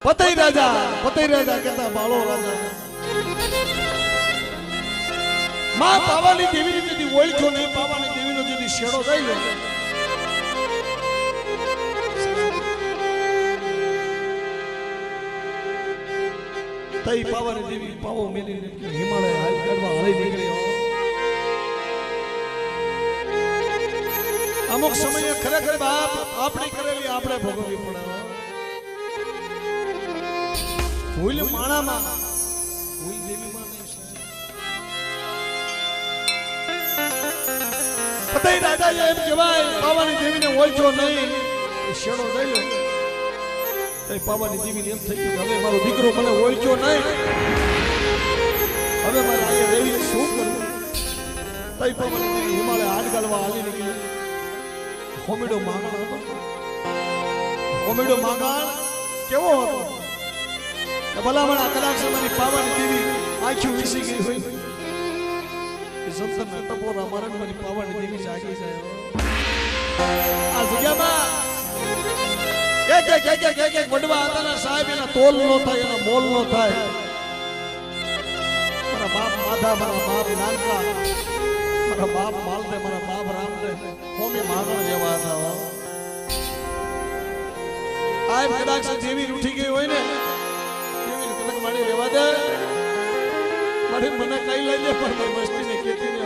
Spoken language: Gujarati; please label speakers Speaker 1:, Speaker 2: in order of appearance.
Speaker 1: પતઈ રાજા કહેતા બાળો રાજા માં પાવાની દેવી રીતેથી ઓળખ્યો નહીં, પાવાની દેવીનો જેથી શેડો થઈ ગયો તઈ પાવાની દેવી પાવો મેલીને હિમાલય હાલ કાઢવા હળી નીકળ્યો. અમુક સમયે ખરેખર બાપ આપણી કરેલી આપણે ભોગવવી પડે. ભૂલ માણામાં ભૂલ દેવીમાં નહીં. પતઈ રાજાએ એમ કહેવાય પાવાની દેવીને ઓળખ્યો નહીં, શેડો થયો. તઈ પાવાની દેવીને એમ થઈ ગયું હવે મારો દીકરો મને ઓળખ્યો નહીં, હવે મારે અહીંયા રેવીને શું કરવું. તઈ પાવાની દેવી હિમાલય હાથ ગાળવા હાલી નીકળી. હોમીડો માંગાણ હતો. હોમીડો માંગાણ કેવો હતો? ભલામણ આ કલાક સમયની પાવાની દેવી આંખી વીસી ગઈ હોય. સંતના ટપોરા મારે મારી પાવાની દેવી જાગી જાય. આ જગ્યામાં એક વડવા હતાના સાહેબ એના તોલ નો થાય, એના મોલ નો થાય. મારા બાપ માધા, મારા બાપ નાનકા, મારા બાપ માલદે, મારા બાપ રામદે હોમી માગણ જેવા હતા. આ કદાચ દેવી ઉઠી ગઈ હોય ને, દેવી કદાચ મારી રેવા દે, મારી મને કઈ લઈ લે પણ મારી મસ્તી ને કેતી ને